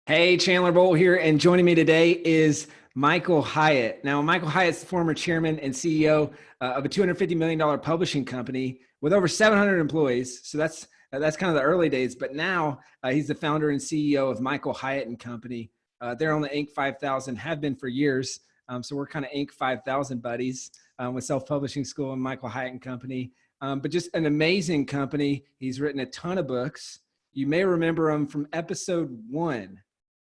Hey, Chandler Bolt here, and joining me today is Michael Hyatt. Now, Michael Hyatt's the former chairman and CEO of a $250 million publishing company with over 700 employees. So that's kind of the early days. But now he's the founder and CEO of Michael Hyatt and Company. They're on the Inc. 5000, have been for years. So we're kind of Inc. 5000 buddies with Self-Publishing School and Michael Hyatt and Company. But just an amazing company. He's written a ton of books. You may remember him from episode 1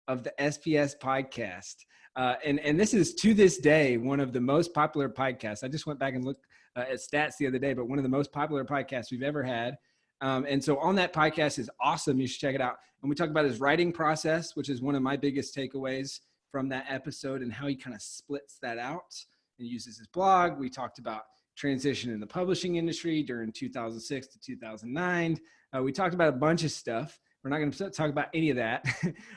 of the SPS podcast. And this is, to this day, one of the most popular podcasts. I just went back and looked at stats the other day, but one of the most popular podcasts we've ever had. And so on that podcast is awesome. You should check it out. And we talk about his writing process, which is one of my biggest takeaways from that episode, and how he kind of splits that out and uses his blog. We talked about transition in the publishing industry during 2006 to 2009. We talked about a bunch of stuff. We're not going to talk about any of that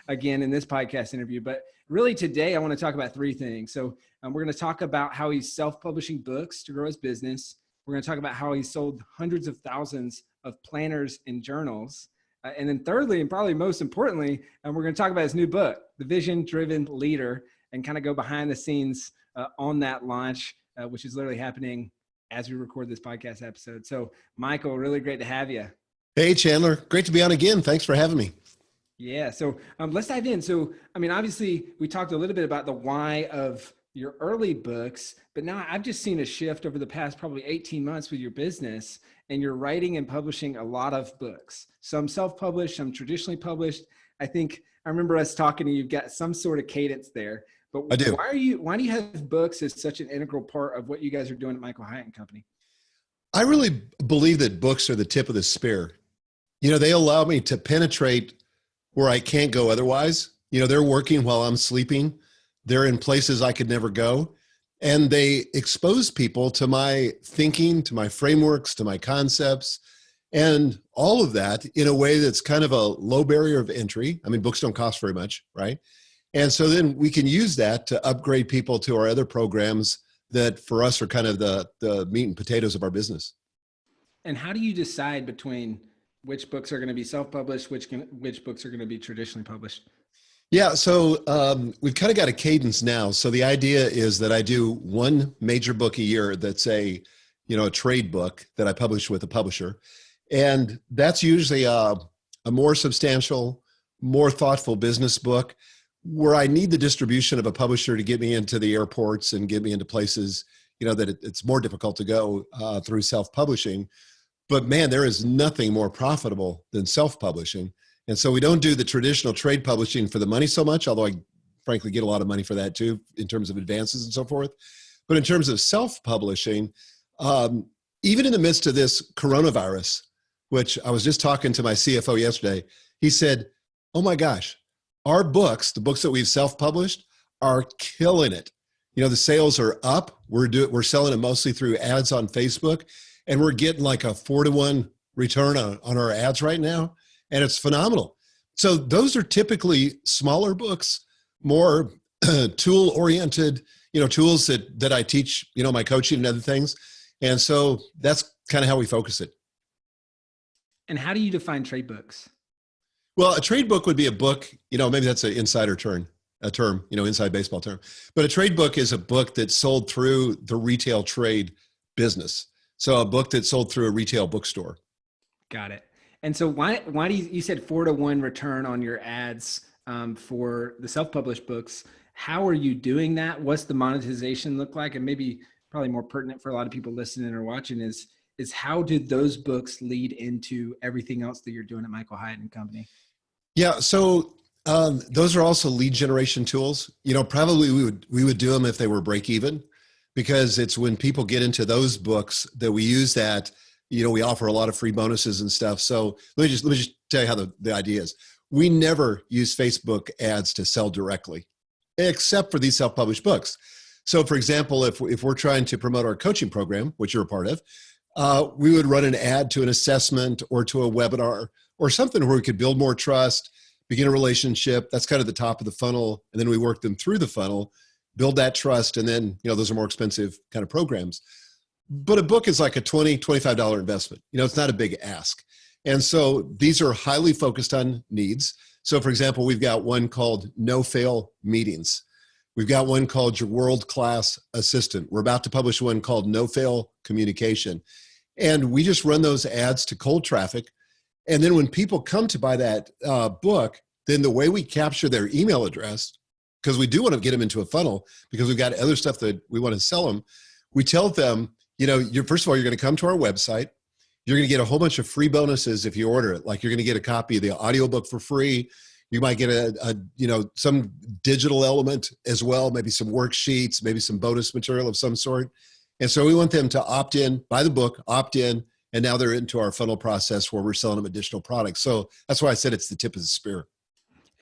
again in this podcast interview, but really today I want to talk about 3 things. So we're going to talk about how he's self-publishing books to grow his business. We're going to talk about how he sold hundreds of thousands of planners and journals. And then thirdly, and probably most importantly, we're going to talk about his new book, The Vision-Driven Leader, and kind of go behind the scenes on that launch, which is literally happening as we record this podcast episode. So Michael, really great to have you. Hey, Chandler. Great to be on again. Thanks for having me. Yeah. So let's dive in. So, I mean, obviously we talked a little bit about the why of your early books, but now I've just seen a shift over the past probably 18 months with your business, and you're writing and publishing a lot of books, some self-published, some traditionally published. I think I remember us talking and you've got some sort of cadence there, but I do. Why do you have books as such an integral part of what you guys are doing at Michael Hyatt and Company? I really believe that books are the tip of the spear. You know, they allow me to penetrate where I can't go otherwise. You know, they're working while I'm sleeping. They're in places I could never go. And they expose people to my thinking, to my frameworks, to my concepts, and all of that in a way that's kind of a low barrier of entry. I mean, books don't cost very much, right? And so then we can use that to upgrade people to our other programs that for us are kind of the meat and potatoes of our business. And how do you decide between which books are going to be self-published, which books are going to be traditionally published? Yeah, so we've kind of got a cadence now. So the idea is that I do one major book a year that's a trade book that I publish with a publisher. And that's usually a more substantial, more thoughtful business book where I need the distribution of a publisher to get me into the airports and get me into places, that it's more difficult to go through self-publishing. But man, there is nothing more profitable than self-publishing. And so we don't do the traditional trade publishing for the money so much, although I frankly get a lot of money for that too, in terms of advances and so forth. But in terms of self-publishing, even in the midst of this coronavirus, which I was just talking to my CFO yesterday, he said, oh my gosh, our books, the books that we've self-published, are killing it. The sales are up. We're selling them mostly through ads on Facebook. And we're getting like a 4-to-1 return on our ads right now. And it's phenomenal. So those are typically smaller books, more tool-oriented, tools that I teach, my coaching and other things. And so that's kind of how we focus it. And how do you define trade books? Well, a trade book would be a book, maybe that's an insider term, inside baseball term. But a trade book is a book that's sold through the retail trade business. So a book that's sold through a retail bookstore. Got it. And so why do you said 4-to-1 return on your ads for the self-published books? How are you doing that? What's the monetization look like? And maybe probably more pertinent for a lot of people listening or watching is how did those books lead into everything else that you're doing at Michael Hyatt and Company? Yeah. So those are also lead generation tools. Probably we would do them if they were break even, because it's when people get into those books that we use that. We offer a lot of free bonuses and stuff. So let me just tell you how the idea is. We never use Facebook ads to sell directly, except for these self-published books. So for example, if we're trying to promote our coaching program, which you're a part of, we would run an ad to an assessment or to a webinar or something where we could build more trust, begin a relationship. That's kind of the top of the funnel. And then we work them through the funnel, build that trust. And then, those are more expensive kind of programs. But a book is like a $20, $25 investment. It's not a big ask. And so these are highly focused on needs. So for example, we've got one called No Fail Meetings. We've got one called Your World-Class Assistant. We're about to publish one called No Fail Communication. And we just run those ads to cold traffic. And then when people come to buy that book, then the way we capture their email address, because we do want to get them into a funnel because we've got other stuff that we want to sell them, we tell them, first of all, you're going to come to our website. You're going to get a whole bunch of free bonuses if you order it. Like you're going to get a copy of the audiobook for free. You might get some digital element as well, maybe some worksheets, maybe some bonus material of some sort. And so we want them to opt in, buy the book, opt in, and now they're into our funnel process where we're selling them additional products. So that's why I said it's the tip of the spear.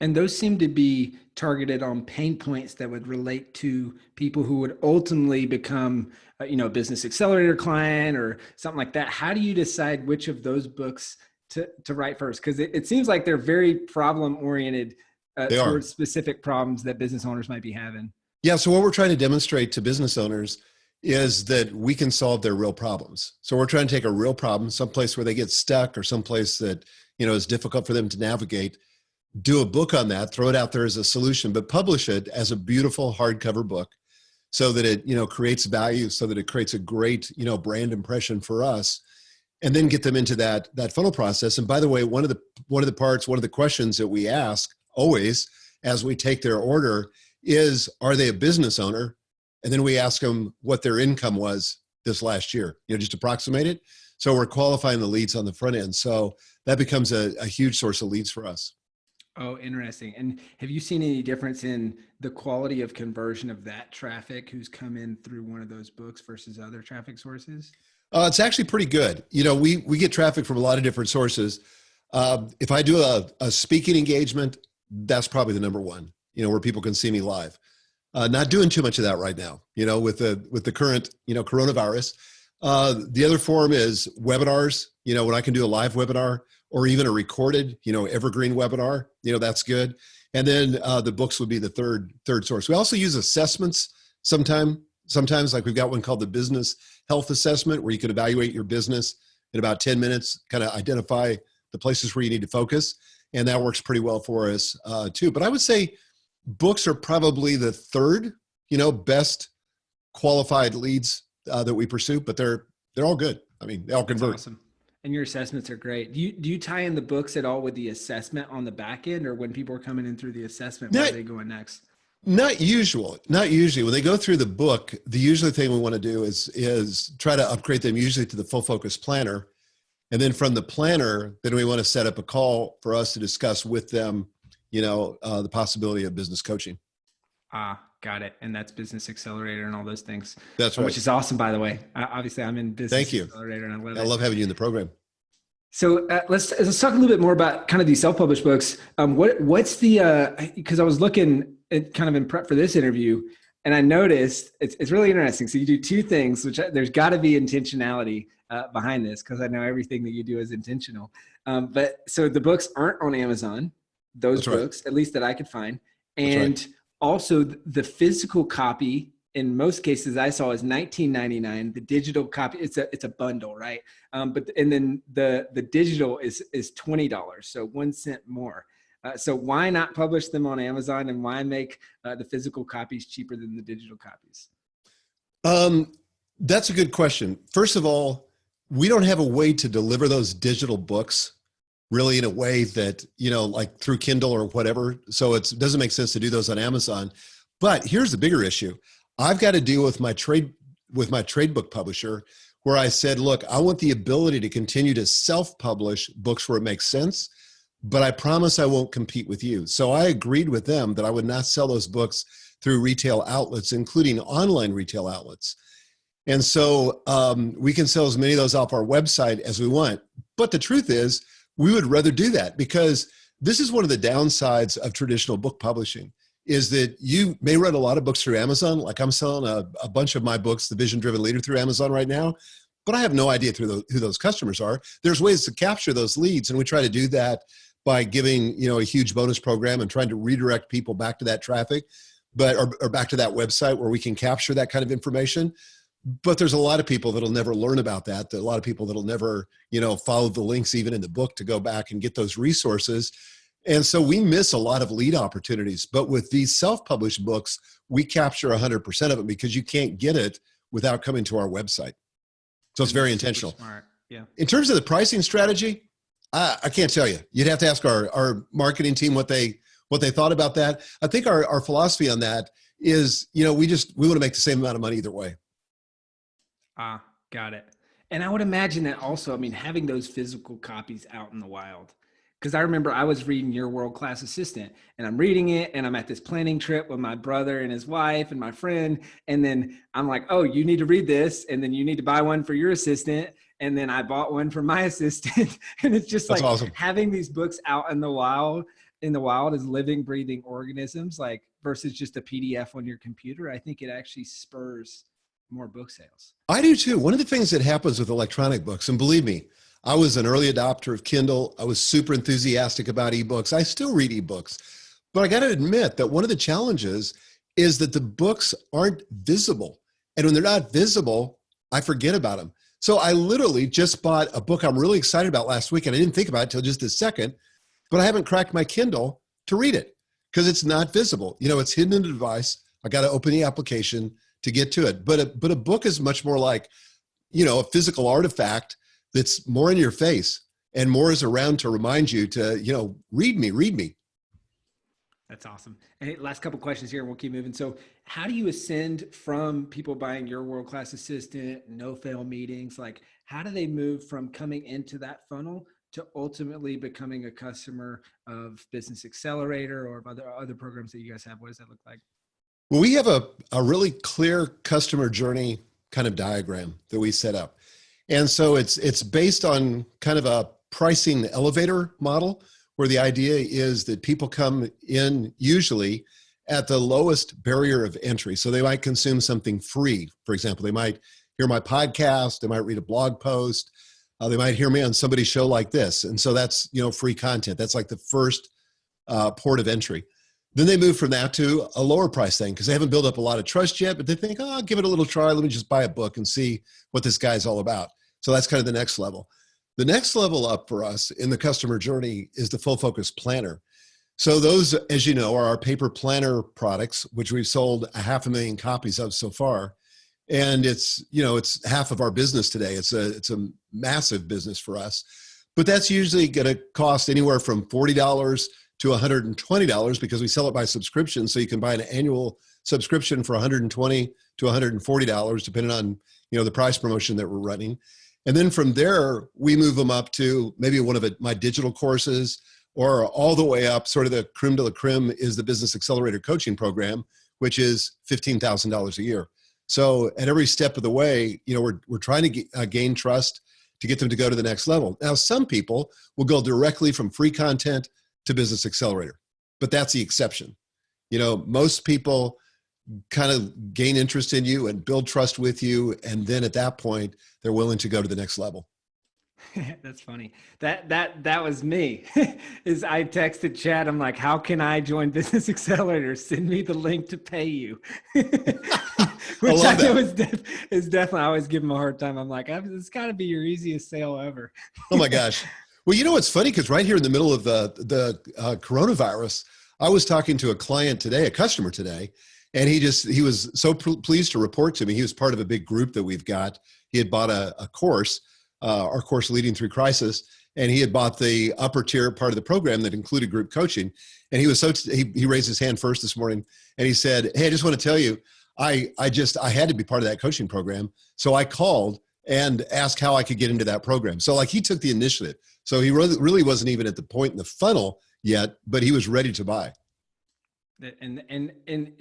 And those seem to be targeted on pain points that would relate to people who would ultimately become, a business accelerator client or something like that. How do you decide which of those books to write first? Because it seems like they're very problem oriented towards specific problems that business owners might be having. Yeah. So what we're trying to demonstrate to business owners is that we can solve their real problems. So we're trying to take a real problem, someplace where they get stuck or someplace that, is difficult for them to navigate, do a book on that, throw it out there as a solution, but publish it as a beautiful hardcover book so that it, creates value, so that it creates a great, brand impression for us, and then get them into that funnel process. And by the way, one of the questions that we ask always as we take their order is, are they a business owner? And then we ask them what their income was this last year, just approximate it. So we're qualifying the leads on the front end. So that becomes a huge source of leads for us. Oh, interesting. And have you seen any difference in the quality of conversion of that traffic who's come in through one of those books versus other traffic sources? It's actually pretty good. We get traffic from a lot of different sources. If I do a speaking engagement, that's probably the number one, where people can see me live. Not doing too much of that right now, with the current, coronavirus. The other form is webinars, when I can do a live webinar or even a recorded, evergreen webinar, that's good. And then the books would be the third source. We also use assessments sometimes, like we've got one called the Business Health Assessment, where you can evaluate your business in about 10 minutes, kind of identify the places where you need to focus. And that works pretty well for us too. But I would say books are probably the third, best qualified leads that we pursue, but they're all good. I mean, they all convert. That's awesome. And your assessments are great. Do you tie in the books at all with the assessment on the back end, or when people are coming in through the assessment, where are they going next? Not usually. When they go through the book, the usually thing we want to do is try to upgrade them usually to the full focus planner. And then from the planner, then we want to set up a call for us to discuss with them, the possibility of business coaching. Got it. And that's Business Accelerator and all those things. That's right. Which is awesome, by the way. Obviously, I'm in Business Thank you. Accelerator, and I love it. I love having you in the program. So let's talk a little bit more about kind of these self-published books. What's the, because I was looking at kind of in prep for this interview, and I noticed it's really interesting. So you do two things, which there's got to be intentionality behind this, because I know everything that you do is intentional. But so the books aren't on Amazon, those That's books, at least that I could find. That's And right. also the physical copy, in most cases I saw, is $19.99. The digital copy, it's a bundle, right? And then the digital is $20, so 1 cent more. So why not publish them on Amazon, and why make the physical copies cheaper than the digital copies? That's a good question. First of all, we don't have a way to deliver those digital books really in a way that, like through Kindle or whatever. So it doesn't make sense to do those on Amazon. But here's the bigger issue. I've got to deal with my trade book publisher, where I said, look, I want the ability to continue to self-publish books where it makes sense, but I promise I won't compete with you. So I agreed with them that I would not sell those books through retail outlets, including online retail outlets. And so we can sell as many of those off our website as we want. But the truth is, we would rather do that, because this is one of the downsides of traditional book publishing, is that you may read a lot of books through Amazon. Like I'm selling a bunch of my books, The Vision Driven Leader, through Amazon right now, but I have no idea who those customers are. There's ways to capture those leads, and we try to do that by giving a huge bonus program and trying to redirect people back to that traffic, or back to that website where we can capture that kind of information. But there's a lot of people that'll never learn about that. A lot of people that'll never, follow the links even in the book to go back and get those resources. And so we miss a lot of lead opportunities. But with these self-published books, we capture 100% of it because you can't get it without coming to our website. So it's very intentional. Smart. Yeah. In terms of the pricing strategy, I can't tell you. You'd have to ask our marketing team what they thought about that. I think our philosophy on that is, we want to make the same amount of money either way. Got it. And I would imagine that also, having those physical copies out in the wild, because I remember I was reading Your World-Class Assistant, and I'm reading it, and I'm at this planning trip with my brother and his wife and my friend. And then I'm like, oh, you need to read this. And then you need to buy one for your assistant. And then I bought one for my assistant. And it's just That's like awesome. Having these books out in the wild as living, breathing organisms, like versus just a PDF on your computer. I think it actually spurs more book sales. I do too. One of the things that happens with electronic books, and believe me, I was an early adopter of Kindle. I was super enthusiastic about ebooks. I still read ebooks, but I got to admit that one of the challenges is that the books aren't visible. And when they're not visible, I forget about them. So I literally just bought a book I'm really excited about last week, and I didn't think about it till just a second, but I haven't cracked my Kindle to read it because it's not visible. It's hidden in the device. I got to open the application to get to it. But a book is much more like, a physical artifact that's more in your face and more is around to remind you to, read me. That's awesome. And hey, last couple questions here and we'll keep moving. So how do you ascend from people buying Your World-Class Assistant, no-fail meetings? Like how do they move from coming into that funnel to ultimately becoming a customer of Business Accelerator or of other programs that you guys have? What does that look like? Well, we have a really clear customer journey kind of diagram that we set up. And so it's based on kind of a pricing elevator model where the idea is that people come in usually at the lowest barrier of entry. So they might consume something free. For example, they might hear my podcast, they might read a blog post, they might hear me on somebody's show like this. And so that's, free content. That's like the first port of entry. Then they move from that to a lower price thing because they haven't built up a lot of trust yet, but they think, oh, I'll give it a little try. Let me just buy a book and see what this guy's all about. So that's kind of the next level. The next level up for us in the customer journey is the Full Focus Planner. So those, as you know, are our paper planner products, which we've sold 500,000 copies of so far. And it's half of our business today. It's a massive business for us, but that's usually going to cost anywhere from $40 to $120 because we sell it by subscription. So you can buy an annual subscription for $120 to $140, depending on, the price promotion that we're running. And then from there, we move them up to maybe one of my digital courses or all the way up, sort of the creme de la creme is the Business Accelerator coaching program, which is $15,000 a year. So at every step of the way, we're trying to gain trust to get them to go to the next level. Now, some people will go directly from free content to Business Accelerator, but that's the exception. Most people kind of gain interest in you and build trust with you. And then at that point, they're willing to go to the next level. That's funny. That was me. Is I texted Chad. I'm like, how can I join Business Accelerator? Send me the link to pay you. Which I know is definitely, I always give him a hard time. I'm like, it's got to be your easiest sale ever. Oh my gosh. Well, what's funny? Because right here in the middle of the coronavirus, I was talking to a client today, a customer today, and he was so pleased to report to me. He was part of a big group that we've got. He had bought a course, our course Leading Through Crisis, and he had bought the upper tier part of the program that included group coaching. And he was he raised his hand first this morning, and he said, "Hey, I just want to tell you, I had to be part of that coaching program, so I called and asked how I could get into that program." So like he took the initiative. So he really wasn't even at the point in the funnel yet, but he was ready to buy. And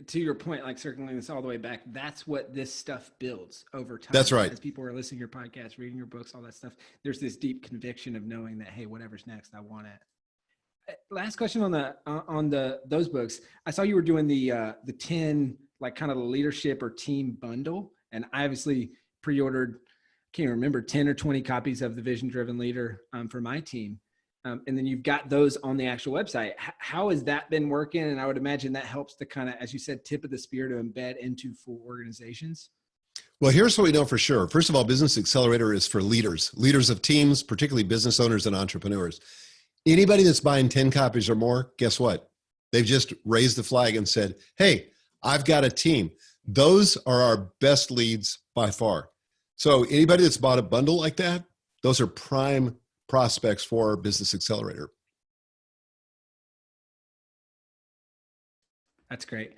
to your point, like circling this all the way back, that's what this stuff builds over time. That's right. As people are listening to your podcast, reading your books, all that stuff, there's this deep conviction of knowing that, hey, whatever's next, I want it. Last question on those books. I saw you were doing the 10, like kind of the leadership or team bundle. And I obviously pre-ordered, can't remember, 10 or 20 copies of the Vision Driven Leader for my team. And then you've got those on the actual website. How has that been working? And I would imagine that helps to kind of, as you said, tip of the spear to embed into full organizations. Well, here's what we know for sure. First of all, Business Accelerator is for leaders of teams, particularly business owners and entrepreneurs. Anybody that's buying 10 copies or more, guess what? They've just raised the flag and said, hey, I've got a team. Those are our best leads by far. So anybody that's bought a bundle like that, those are prime prospects for Business Accelerator. That's great.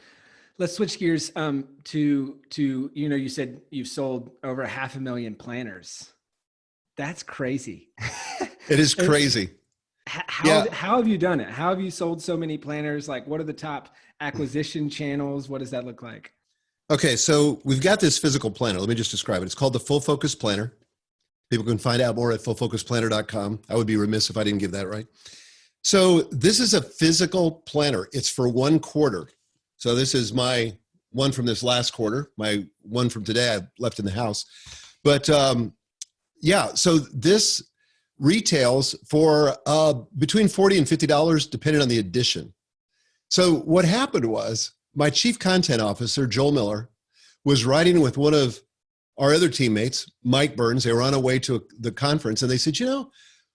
Let's switch gears to you said you've sold over 500,000 planners. That's crazy. It is crazy. How have you done it? How have you sold so many planners? Like, what are the top acquisition channels? What does that look like? Okay, so we've got this physical planner. Let me just describe it. It's called the Full Focus Planner. People can find out more at fullfocusplanner.com. I would be remiss if I didn't give that right. So this is a physical planner. It's for 1 quarter. So this is my one from this last quarter, my one from today I left in the house. But so this retails for between $40 and $50, depending on the edition. So what happened was my chief content officer, Joel Miller, was riding with one of our other teammates, Mike Burns. They were on a way to the conference, and they said,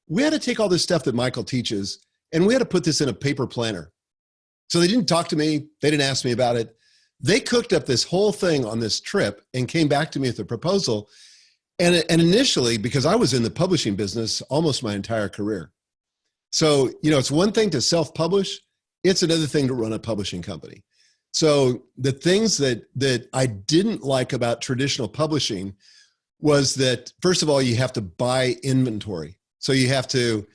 we had to take all this stuff that Michael teaches, and we had to put this in a paper planner. So they didn't talk to me. They didn't ask me about it. They cooked up this whole thing on this trip and came back to me with a proposal. And initially, because I was in the publishing business almost my entire career. So, it's one thing to self-publish. It's another thing to run a publishing company. So the things that I didn't like about traditional publishing was that, first of all, you have to buy inventory. So you have to,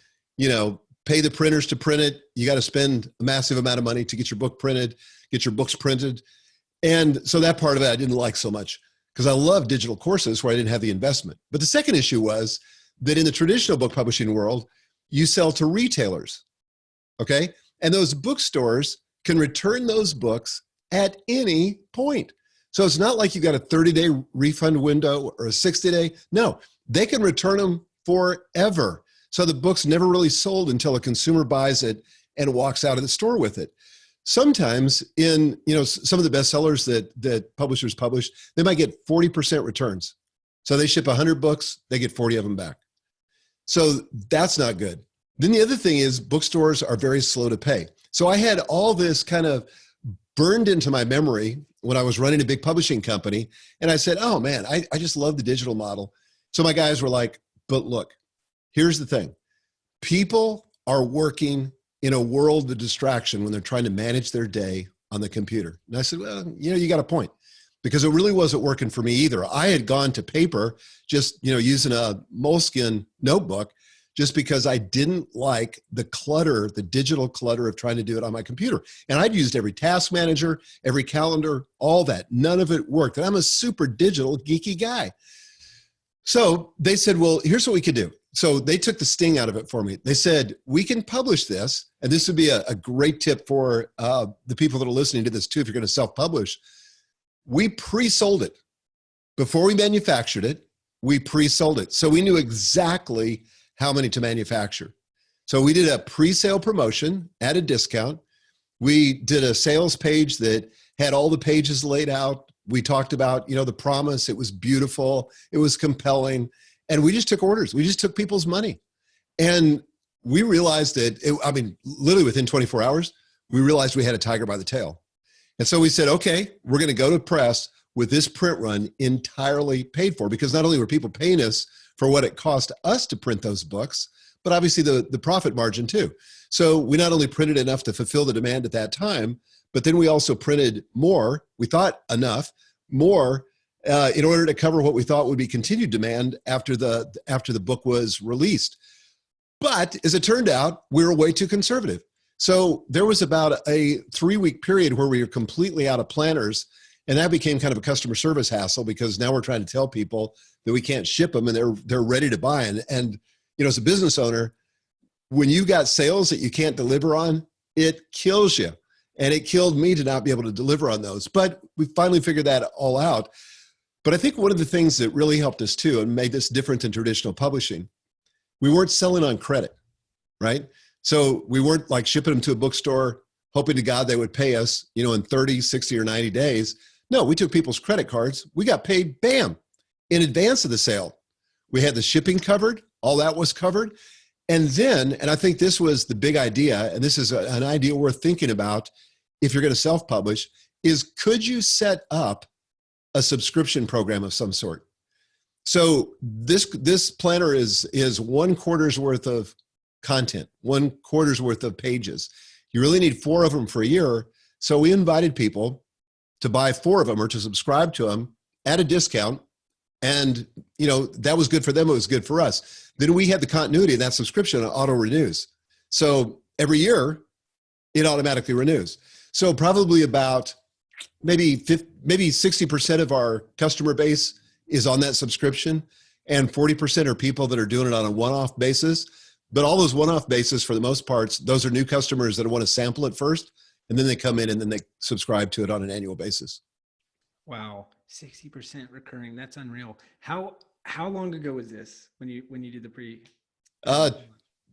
pay the printers to print it. You got to spend a massive amount of money to get your book printed, get your books printed. And so that part of it I didn't like so much because I love digital courses where I didn't have the investment. But the second issue was that in the traditional book publishing world, you sell to retailers, okay? And those bookstores can return those books at any point. So it's not like you got a 30-day refund window or a 60-day. No, they can return them forever. So the book's never really sold until a consumer buys it and walks out of the store with it. Sometimes in some of the bestsellers that publishers publish, they might get 40% returns. So they ship 100 books, they get 40 of them back. So that's not good. Then the other thing is bookstores are very slow to pay. So I had all this kind of burned into my memory when I was running a big publishing company. And I said, oh man, I just love the digital model. So my guys were like, but look, here's the thing. People are working in a world of distraction when they're trying to manage their day on the computer. And I said, well, you got a point, because it really wasn't working for me either. I had gone to paper, just, using a Moleskine notebook, just because I didn't like the clutter, the digital clutter of trying to do it on my computer. And I'd used every task manager, every calendar, all that. None of it worked. And I'm a super digital geeky guy. So they said, well, here's what we could do. So they took the sting out of it for me. They said, we can publish this. And this would be a great tip for the people that are listening to this too, if you're going to self-publish. We pre-sold it. Before we manufactured it, we pre-sold it. So we knew exactly how many to manufacture. So we did a pre-sale promotion at a discount. We did a sales page that had all the pages laid out. We talked about, the promise. It was beautiful. It was compelling. And we just took orders. We just took people's money. And we realized that, literally within 24 hours, we realized we had a tiger by the tail. And so we said, okay, we're going to go to press with this print run entirely paid for, because not only were people paying us for what it cost us to print those books, but obviously the profit margin too. So we not only printed enough to fulfill the demand at that time, but then we also printed more. We thought enough more in order to cover what we thought would be continued demand after the book was released. But as it turned out, we were way too conservative. So there was about a 3-week period where we were completely out of planners, and that became kind of a customer service hassle, because now we're trying to tell people that we can't ship them and they're ready to buy. And as a business owner, when you got sales that you can't deliver on, it kills you. And it killed me to not be able to deliver on those. But we finally figured that all out. But I think one of the things that really helped us too, and made this different than traditional publishing, we weren't selling on credit, right? So we weren't like shipping them to a bookstore, hoping to God they would pay us, in 30, 60, or 90 days. No, we took people's credit cards. We got paid, bam, in advance of the sale. We had the shipping covered. All that was covered. And then, and I think this was the big idea, and this is an idea worth thinking about if you're going to self-publish, is could you set up a subscription program of some sort? So this planner is 1 quarter's worth of content, 1 quarter's worth of pages. You really need 4 of them for a year. So we invited people to buy 4 of them or to subscribe to them at a discount. And, you know, that was good for them. It was good for us. Then we had the continuity of that subscription auto renews. So every year it automatically renews. So probably about maybe 60% of our customer base is on that subscription, and 40% are people that are doing it on a one-off basis. But all those one-off basis, for the most part, those are new customers that want to sample it first, and then they come in and then they subscribe to it on an annual basis. Wow, 60% recurring. That's unreal. How long ago was this when you did the pre?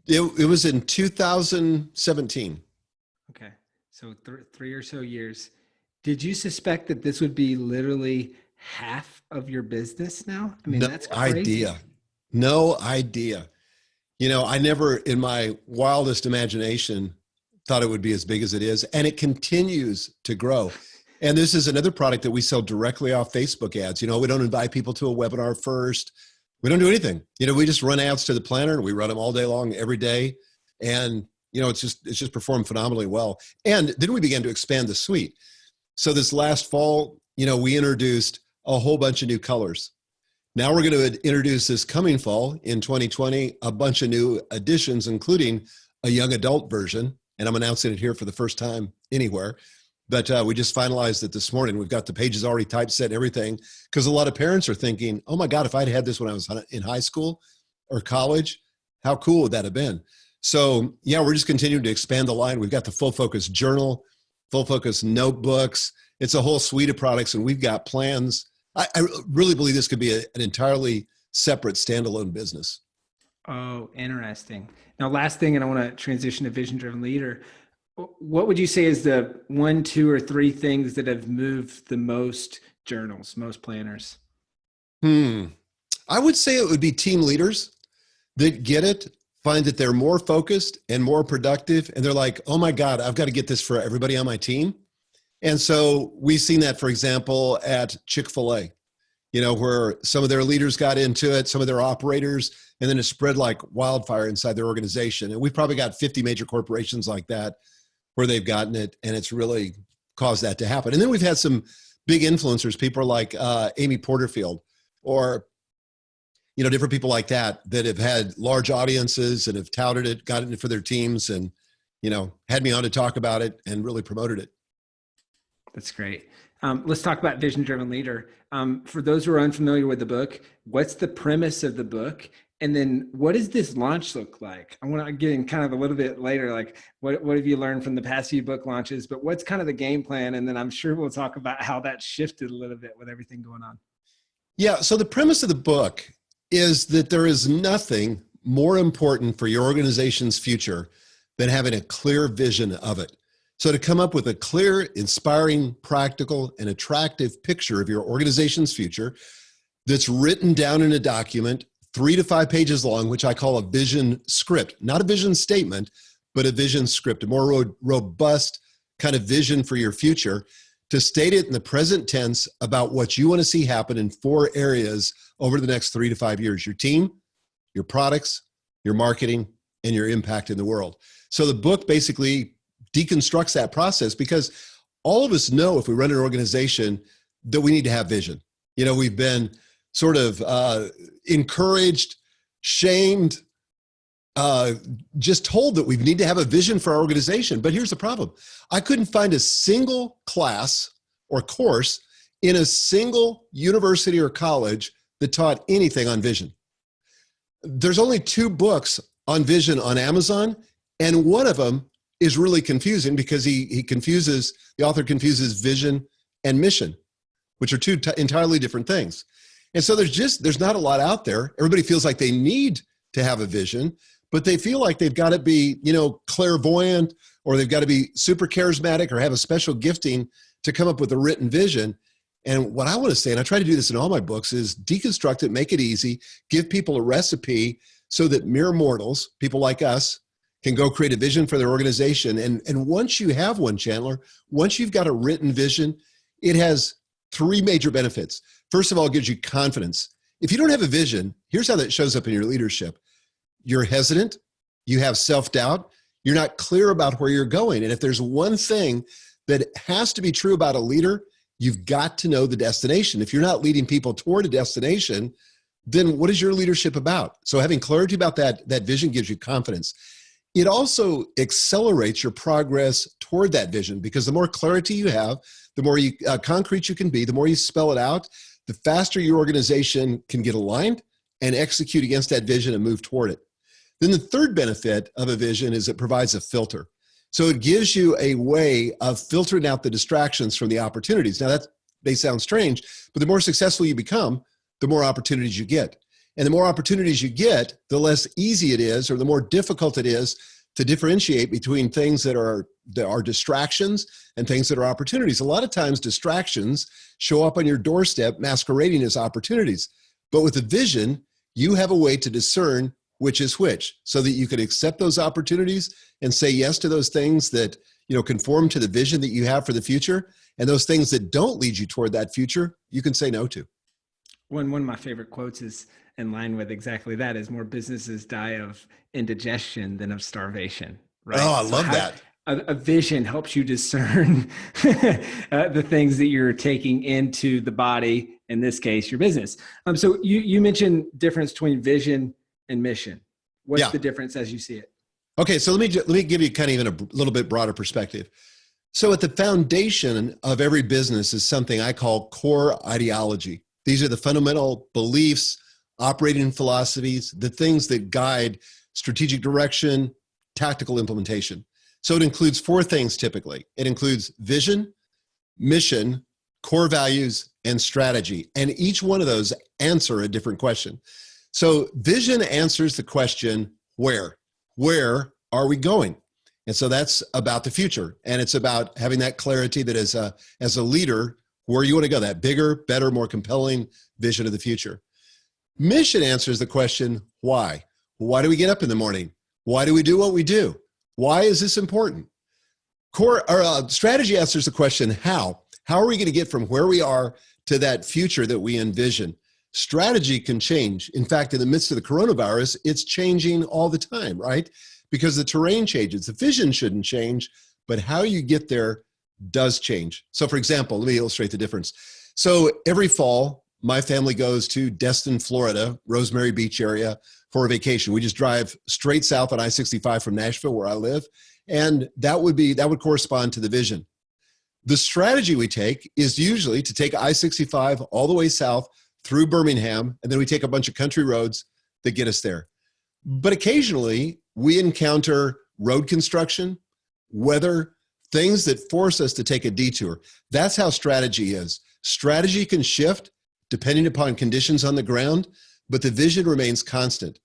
It was in 2017. Okay, so 3 or so years. Did you suspect that this would be literally half of your business now? I mean, that's crazy. No idea. You know, I never in my wildest imagination thought it would be as big as it is, and it continues to grow. And this is another product that we sell directly off Facebook ads. You know, we don't invite people to a webinar first. We don't do anything. You know, we just run ads to the planner, and we run them all day long, every day. And, you know, it's just performed phenomenally well. And then we began to expand the suite. So this last fall, you know, we introduced a whole bunch of new colors. Now we're going to introduce this coming fall in 2020, a bunch of new additions, including a young adult version. And I'm announcing it here for the first time anywhere. But we just finalized it this morning. We've got the pages already typeset and everything, because a lot of parents are thinking, oh my God, if I'd had this when I was in high school or college, how cool would that have been? So yeah, we're just continuing to expand the line. We've got the Full Focus Journal, Full Focus Notebooks. It's a whole suite of products, and we've got plans. I really believe this could be an entirely separate standalone business. Oh, interesting. Now, last thing, and I want to transition to Vision Driven Leader. What would you say is the 1, 2, or 3 things that have moved the most journals, most planners? I would say it would be team leaders that get it, find that they're more focused and more productive. And they're like, oh my God, I've got to get this for everybody on my team. And so we've seen that, for example, at Chick-fil-A, you know, where some of their leaders got into it, some of their operators, and then it spread like wildfire inside their organization. And we've probably got 50 major corporations like that where they've gotten it, and it's really caused that to happen. And then we've had some big influencers, people like Amy Porterfield, or, you know, different people like that have had large audiences and have touted it, gotten it for their teams, and, you know, had me on to talk about it and really promoted it. That's great. Let's talk about Vision Driven Leader. For those who are unfamiliar with the book, what's the premise of the book? And then what does this launch look like? I want to get in kind of a little bit later, like what have you learned from the past few book launches, but what's kind of the game plan? And then I'm sure we'll talk about how that shifted a little bit with everything going on. Yeah. So the premise of the book is that there is nothing more important for your organization's future than having a clear vision of it. So to come up with a clear, inspiring, practical, and attractive picture of your organization's future that's written down in a document, 3 to 5 pages long, which I call a vision script, not a vision statement, but a vision script, a more robust kind of vision for your future, to state it in the present tense about what you want to see happen in 4 areas over the next 3 to 5 years: your team, your products, your marketing, and your impact in the world. So the book basically deconstructs that process, because all of us know if we run an organization that we need to have vision. You know, we've been sort of encouraged, shamed, just told that we need to have a vision for our organization. But here's the problem. I couldn't find a single class or course in a single university or college that taught anything on vision. There's only 2 books on vision on Amazon, and one of them is really confusing because the author confuses vision and mission, which are 2 entirely different things. And so there's not a lot out there. Everybody feels like they need to have a vision, but they feel like they've got to be, you know, clairvoyant, or they've got to be super charismatic or have a special gifting to come up with a written vision. And what I want to say, and I try to do this in all my books, is deconstruct it, make it easy, give people a recipe so that mere mortals, people like us, can go create a vision for their organization. And once you have one, Chandler, once you've got a written vision, it has three major benefits. First of all, it gives you confidence. If you don't have a vision, here's how that shows up in your leadership. You're hesitant, you have self-doubt, you're not clear about where you're going. And if there's one thing that has to be true about a leader, you've got to know the destination. If you're not leading people toward a destination, then what is your leadership about? So having clarity about that vision gives you confidence. It also accelerates your progress toward that vision, because the more clarity you have, the more concrete you can be, the more you spell it out, the faster your organization can get aligned and execute against that vision and move toward it. Then the third benefit of a vision is it provides a filter. So it gives you a way of filtering out the distractions from the opportunities. Now that may sound strange, but the more successful you become, the more opportunities you get. And the more opportunities you get, the less easy it is, or the more difficult it is to differentiate between things that are distractions and things that are opportunities. A lot of times distractions show up on your doorstep masquerading as opportunities. But with a vision, you have a way to discern which is which, so that you can accept those opportunities and say yes to those things that, conform to the vision that you have for the future. And those things that don't lead you toward that future, you can say no to. One of my favorite quotes is in line with exactly that, is more businesses die of indigestion than of starvation, right? Oh, I love that. A vision helps you discern the things that you're taking into the body, in this case, your business. So you mentioned difference between vision and mission. What's the difference as you see it? Okay, so let me give you kind of even a little bit broader perspective. So at the foundation of every business is something I call core ideology. These are the fundamental beliefs, operating philosophies, the things that guide strategic direction, tactical implementation. So it includes four things typically. It includes vision, mission, core values, and strategy. And each one of those answer a different question. So vision answers the question, where? Where are we going? And so that's about the future. And it's about having that clarity that as a leader, where you want to go, that bigger, better, more compelling vision of the future. Mission answers the question, why? Why do we get up in the morning? Why do we do what we do? Why is this important? Strategy answers the question, how? How are we going to get from where we are to that future that we envision? Strategy can change. In fact, in the midst of the coronavirus, it's changing all the time, right? Because the terrain changes. The vision shouldn't change, but how you get there does change. So for example, let me illustrate the difference. So every fall, my family goes to Destin, Florida, Rosemary Beach area for a vacation. We just drive straight south on I-65 from Nashville, where I live. And that would correspond to the vision. The strategy we take is usually to take I-65 all the way south through Birmingham, and then we take a bunch of country roads that get us there. But occasionally we encounter road construction, weather, things that force us to take a detour. That's how strategy is. Strategy can shift depending upon conditions on the ground, but the vision remains constant.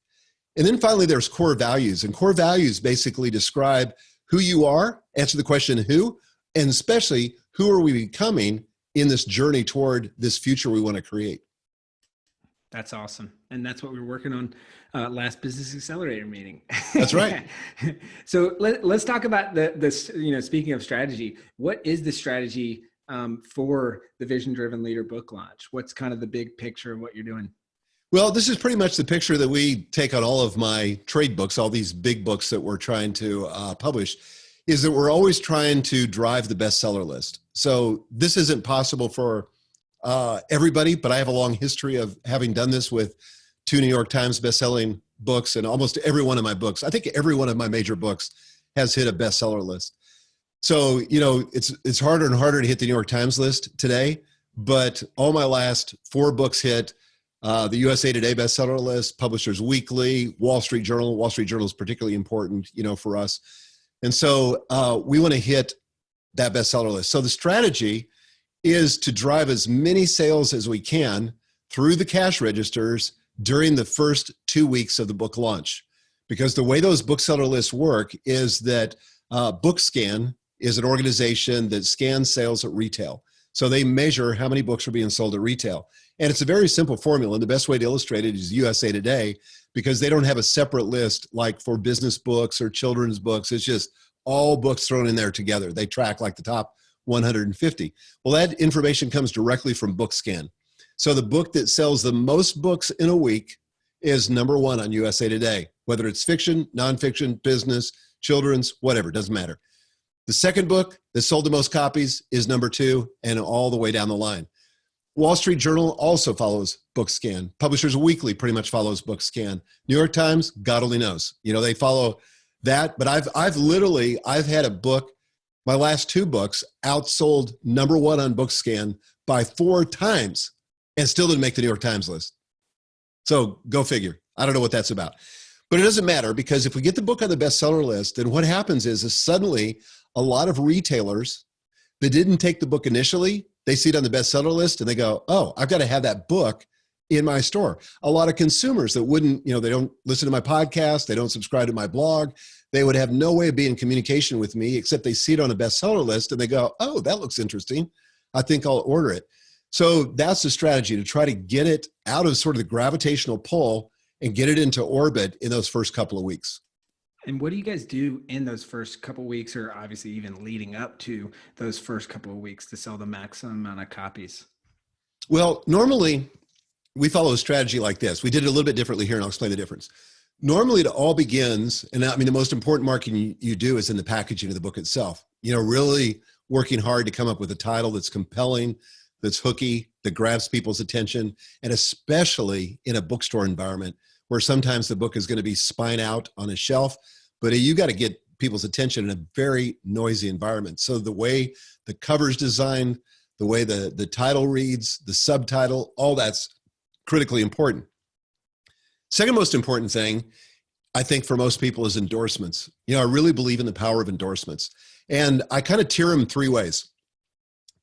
And then finally, there's core values. And core values basically describe who you are, answer the question who, and especially who are we becoming in this journey toward this future we want to create. That's awesome. And that's what we were working on last Business Accelerator meeting. That's right. So let's talk about this, speaking of strategy, what is the strategy for the Vision Driven Leader book launch? What's kind of the big picture of what you're doing? Well, this is pretty much the picture that we take on all of my trade books, all these big books that we're trying to publish, is that we're always trying to drive the bestseller list. So this isn't possible for everybody, but I have a long history of having done this with 2 New York Times bestselling books, and almost every one of my books, I think every one of my major books has hit a bestseller list. So, it's harder and harder to hit the New York Times list today, but all my last 4 books hit the USA Today bestseller list, Publishers Weekly, Wall Street Journal. Wall Street Journal is particularly important, for us. And so we want to hit that bestseller list. So the strategy is to drive as many sales as we can through the cash registers during the first 2 weeks of the book launch. Because the way those bookseller lists work is that BookScan is an organization that scans sales at retail. So they measure how many books are being sold at retail. And it's a very simple formula. And the best way to illustrate it is USA Today, because they don't have a separate list like for business books or children's books. It's just all books thrown in there together. They track like the top 150. Well, that information comes directly from BookScan. So the book that sells the most books in a week is number one on USA Today, whether it's fiction, nonfiction, business, children's, whatever, doesn't matter. The second book that sold the most copies is number two, and all the way down the line. Wall Street Journal also follows BookScan. Publishers Weekly pretty much follows BookScan. New York Times, God only knows. They follow that. But I've had a book, my last two books, outsold number one on BookScan by 4 times and still didn't make the New York Times list. So go figure. I don't know what that's about. But it doesn't matter, because if we get the book on the bestseller list, then what happens is suddenly a lot of retailers that didn't take the book initially, they see it on the bestseller list and they go, oh, I've got to have that book in my store. A lot of consumers that wouldn't, they don't listen to my podcast, they don't subscribe to my blog, they would have no way of being in communication with me except they see it on a bestseller list and they go, oh, that looks interesting. I think I'll order it. So that's the strategy, to try to get it out of sort of the gravitational pull and get it into orbit in those first couple of weeks. And what do you guys do in those first couple of weeks, or obviously even leading up to those first couple of weeks, to sell the maximum amount of copies? Well, normally we follow a strategy like this. We did it a little bit differently here, and I'll explain the difference. Normally it all begins, and the most important marketing you do is in the packaging of the book itself. Really working hard to come up with a title that's compelling, that's hooky, that grabs people's attention, and especially in a bookstore environment where sometimes the book is going to be spine out on a shelf, but you got to get people's attention in a very noisy environment. So the way the cover's designed, the way the title reads, the subtitle, all that's critically important. Second most important thing, I think, for most people is endorsements. I really believe in the power of endorsements. And I kind of tier them 3 ways.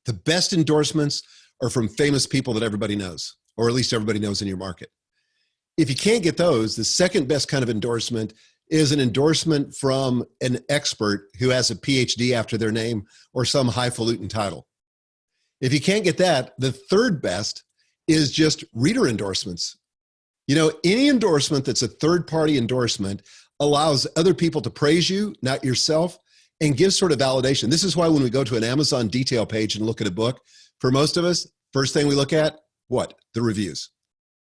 The best endorsements are from famous people that everybody knows, or at least everybody knows in your market. If you can't get those, the second best kind of endorsement is an endorsement from an expert who has a PhD after their name or some highfalutin title. If you can't get that, the third best is just reader endorsements. Any endorsement that's a third-party endorsement allows other people to praise you, not yourself, and gives sort of validation. This is why when we go to an Amazon detail page and look at a book, for most of us, first thing we look at, what? The reviews,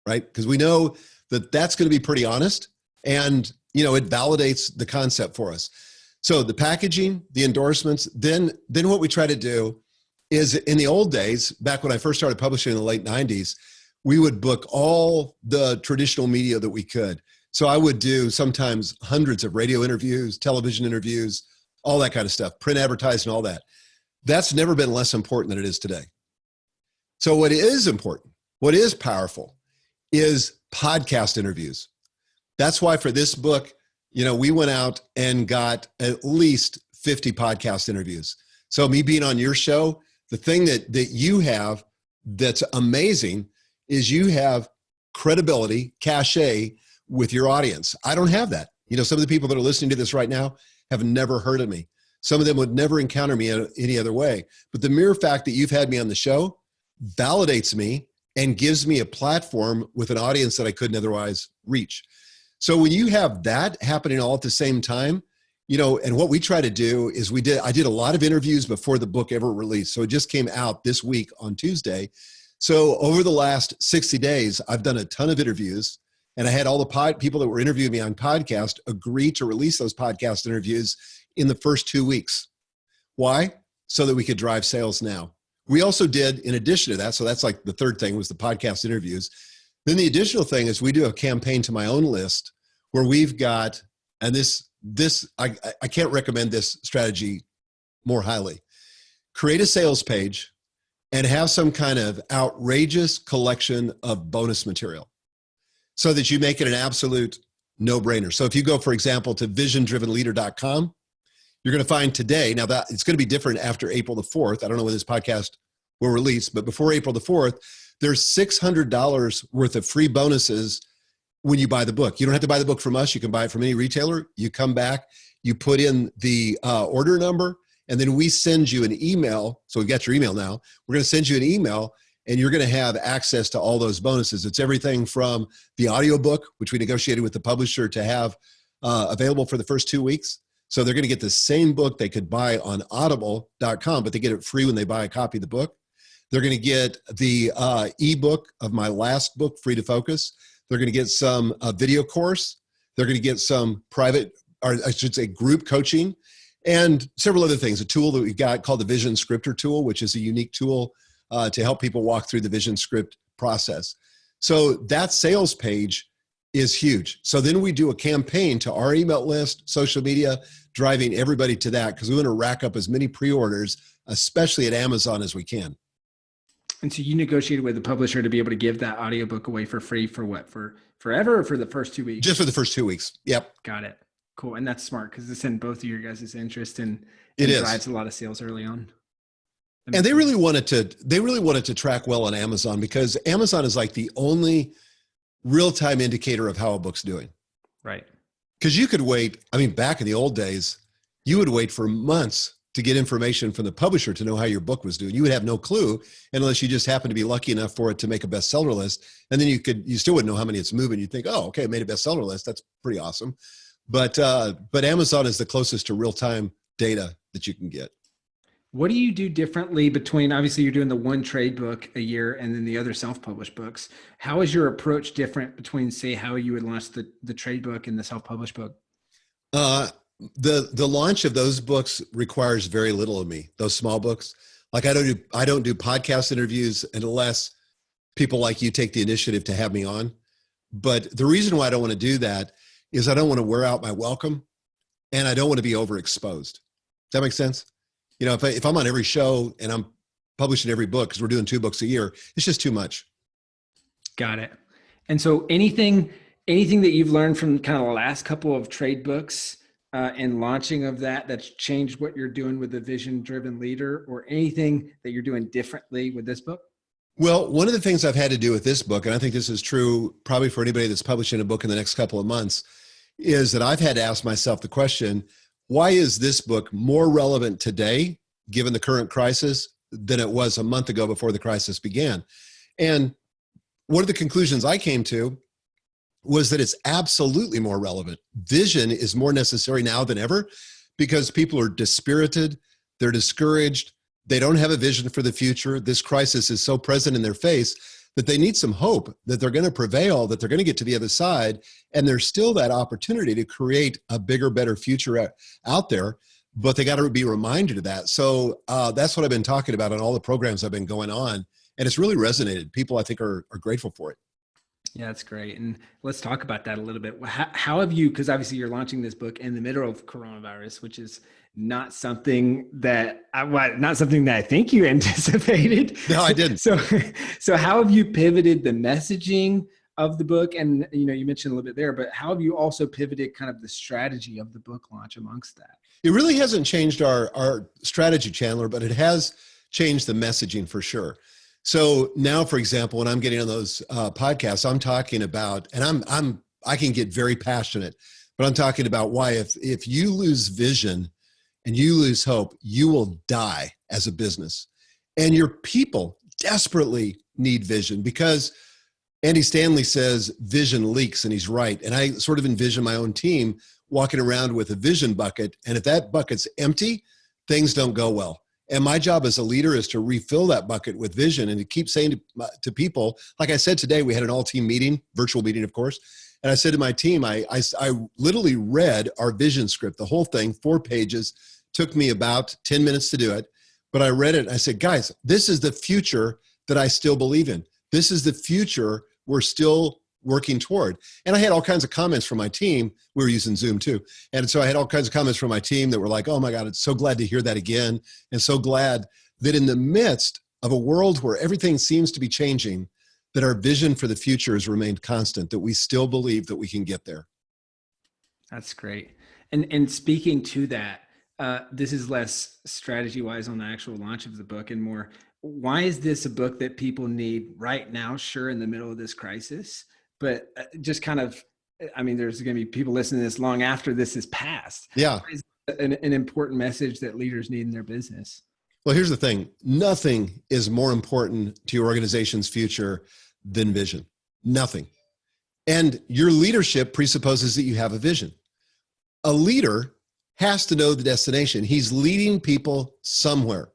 right? Because we know that that's going to be pretty honest, and it validates the concept for us. So the packaging, the endorsements, then what we try to do is, in the old days, back when I first started publishing in the late 90s, we would book all the traditional media that we could. So I would do sometimes hundreds of radio interviews, television interviews, all that kind of stuff, print advertising, all that. That's never been less important than it is today. So what is important, what is powerful, is podcast interviews. That's why for this book, we went out and got at least 50 podcast interviews. So me being on your show, the thing that you have that's amazing is you have credibility, cachet with your audience. I don't have that. Some of the people that are listening to this right now have never heard of me. Some of them would never encounter me in any other way. But the mere fact that you've had me on the show validates me and gives me a platform with an audience that I couldn't otherwise reach. So when you have that happening all at the same time, and what we try to do is I did a lot of interviews before the book ever released. So it just came out this week on Tuesday. So over the last 60 days, I've done a ton of interviews, and I had all the people that were interviewing me on podcast agree to release those podcast interviews in the first 2 weeks. Why? So that we could drive sales now. We also did, in addition to that, so that's like the third thing was the podcast interviews. Then the additional thing is we do a campaign to my own list where we've got, and I can't recommend this strategy more highly. Create a sales page and have some kind of outrageous collection of bonus material so that you make it an absolute no-brainer. So if you go, for example, to visiondrivenleader.com, you're going to find today, now that it's going to be different after April the 4th. I don't know when this podcast will release, but before April the 4th, there's $600 worth of free bonuses when you buy the book. You don't have to buy the book from us. You can buy it from any retailer. You come back, you put in the order number, And then we send you an email. So we've got your email now. We're going to send you an email and you're going to have access to all those bonuses. It's everything from the audiobook, which we negotiated with the publisher to have available for the first 2 weeks. So they're going to get the same book they could buy on audible.com, but they get it free when they buy a copy of the book. They're going to get the ebook of my last book, Free to Focus. They're going to get some video course. They're going to get some private, or I should say group coaching, and several other things. A tool that we've got called the Vision Scripter tool, which is a unique tool to help people walk through the vision script process. So that sales page is huge. So then we do a campaign to our email list, social media, driving everybody to that because we want to rack up as many pre-orders, especially at Amazon, as we can. And so you negotiated with the publisher to be able to give that audiobook away for free for what? For forever or for the first 2 weeks? Just for the first 2 weeks. Yep. Got it. Cool. And that's smart because it's in both of your guys' interest and it drives a lot of sales early on. And they really wanted to track well on Amazon because Amazon is like the only real-time indicator of how a book's doing. Right. Because you could wait, I mean, back in the old days, you would wait for months to get information from the publisher to know how your book was doing. You would have no clue unless you just happened to be lucky enough for it to make a bestseller list. And then you still wouldn't know how many it's moving. You'd think, oh, okay, it made a bestseller list. That's pretty awesome. But Amazon is the closest to real-time data that you can get. What do you do differently between, obviously you're doing the one trade book a year and then the other self-published books. How is your approach different between, say, how you would launch the trade book and the self-published book? The launch of those books requires very little of me, those small books. Like I don't do podcast interviews unless people like you take the initiative to have me on. But the reason why I don't want to do that is I don't want to wear out my welcome and I don't want to be overexposed. Does that make sense? You know, if I'm on every show and I'm publishing every book, because we're doing 2 books a year, it's just too much. Got it. And so anything that you've learned from kind of the last couple of trade books and launching of that's changed what you're doing with the vision-driven leader, or anything that you're doing differently with this book? Well, one of the things I've had to do with this book, and I think this is true probably for anybody that's publishing a book in the next couple of months, is that I've had to ask myself the question, why is this book more relevant today, given the current crisis, than it was a month ago before the crisis began? And one of the conclusions I came to was that it's absolutely more relevant. Vision is more necessary now than ever because people are dispirited, they're discouraged, they don't have a vision for the future. This crisis is so present in their face that they need some hope that they're going to prevail, that they're going to get to the other side. And there's still that opportunity to create a bigger, better future out there, but they got to be reminded of that. So that's what I've been talking about on all the programs I've been going on. And it's really resonated. People, I think, are grateful for it. Yeah, that's great. And let's talk about that a little bit. How have you, because obviously you're launching this book in the middle of coronavirus, which is not something that I think you anticipated. No, I didn't. So how have you pivoted the messaging of the book? And, you mentioned a little bit there, but how have you also pivoted kind of the strategy of the book launch amongst that? It really hasn't changed our strategy, Chandler, but it has changed the messaging for sure. So now, for example, when I'm getting on those podcasts, I'm talking about, and I can get very passionate, but I'm talking about why if you lose vision and you lose hope, you will die as a business. And your people desperately need vision because Andy Stanley says vision leaks, and he's right. And I sort of envision my own team walking around with a vision bucket. And if that bucket's empty, things don't go well. And my job as a leader is to refill that bucket with vision and to keep saying to people, like I said today, we had an all-team meeting, virtual meeting, of course. And I said to my team, I literally read our vision script, the whole thing, 4 pages, took me about 10 minutes to do it. But I read it and I said, guys, this is the future that I still believe in. This is the future we're still working toward. And I had all kinds of comments from my team. We were using Zoom too. And so I had all kinds of comments from my team that were like, oh my God, it's so glad to hear that again. And so glad that in the midst of a world where everything seems to be changing, that our vision for the future has remained constant, that we still believe that we can get there. That's great. And speaking to that, this is less strategy-wise on the actual launch of the book and more, why is this a book that people need right now? Sure, in the middle of this crisis, but just kind of, I mean, there's going to be people listening to this long after this is passed. Yeah. an important message that leaders need in their business. Well, here's the thing. Nothing is more important to your organization's future than vision. Nothing. And your leadership presupposes that you have a vision. A leader has to know the destination. He's leading people somewhere.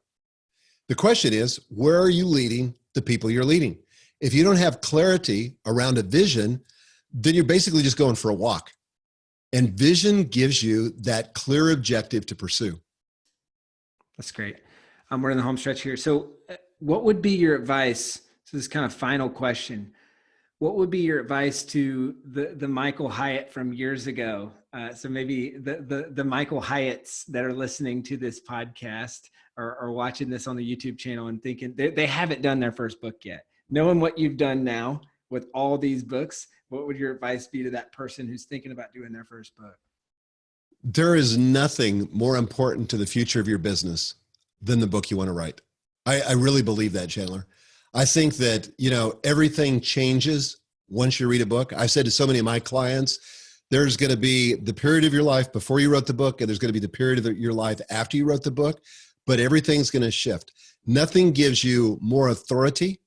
The question is, where are you leading the people you're leading? If you don't have clarity around a vision, then you're basically just going for a walk. And vision gives you that clear objective to pursue. That's great. We're in the home stretch here. So what would be your advice? So this kind of final question. What would be your advice to the Michael Hyatt from years ago? So maybe the Michael Hyatts that are listening to this podcast or watching this on the YouTube channel and thinking they haven't done their first book yet. Knowing what you've done now with all these books, what would your advice be to that person who's thinking about doing their first book? There is nothing more important to the future of your business than the book you want to write. I really believe that, Chandler. I think that, everything changes once you read a book. I've said to so many of my clients, there's going to be the period of your life before you wrote the book, and there's going to be the period of your life after you wrote the book, but everything's going to shift. Nothing gives you more authority.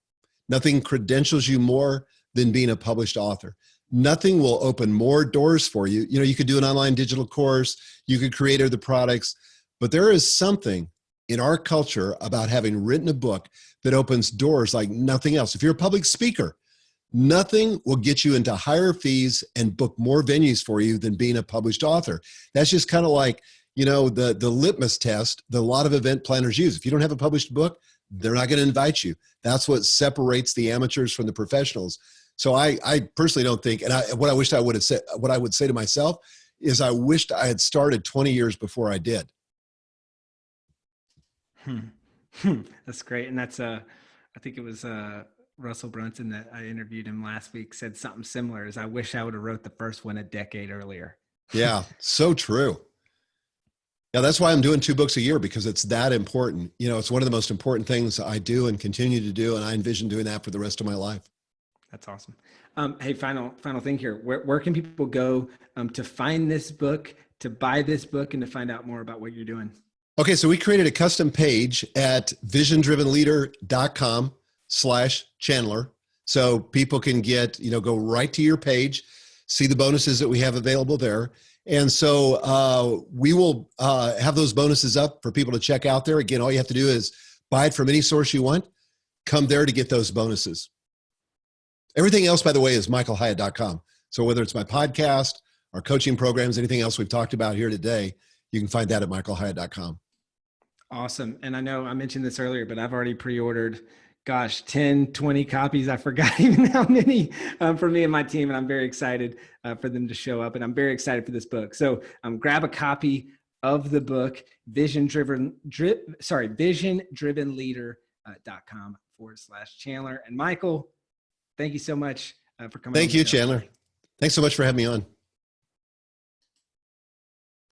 Nothing credentials you more than being a published author. Nothing will open more doors for you. You could do an online digital course, you could create other products, but there is something in our culture about having written a book that opens doors like nothing else. If you're a public speaker, nothing will get you into higher fees and book more venues for you than being a published author. That's just kind of like, the litmus test that a lot of event planners use. If you don't have a published book, they're not going to invite you. That's what separates the amateurs from the professionals. So I personally don't think, and what I wished I would have said, what I would say to myself is I wished I had started 20 years before I did. That's great. And that's, I think it was Russell Brunson that I interviewed him last week said something similar as I wish I would have wrote the first one a decade earlier. Yeah, so true. Yeah, that's why I'm doing 2 books a year, because it's that important. It's one of the most important things I do and continue to do. And I envision doing that for the rest of my life. That's awesome. Hey, final thing here. Where can people go to find this book, to buy this book, and to find out more about what you're doing? Okay, so we created a custom page at visiondrivenleader.com/Chandler. So people can go right to your page, see the bonuses that we have available there. And so we will have those bonuses up for people to check out there. Again, all you have to do is buy it from any source you want. Come there to get those bonuses. Everything else, by the way, is michaelhyatt.com. So whether it's my podcast, our coaching programs, anything else we've talked about here today, you can find that at michaelhyatt.com. Awesome. And I know I mentioned this earlier, but I've already pre-ordered, 10, 20 copies. I forgot even how many for me and my team. And I'm very excited for them to show up. And I'm very excited for this book. So grab a copy of the book, visiondrivenleader.com/Chandler. And Michael, thank you so much for coming. Thank you, Chandler. Thanks so much for having me on.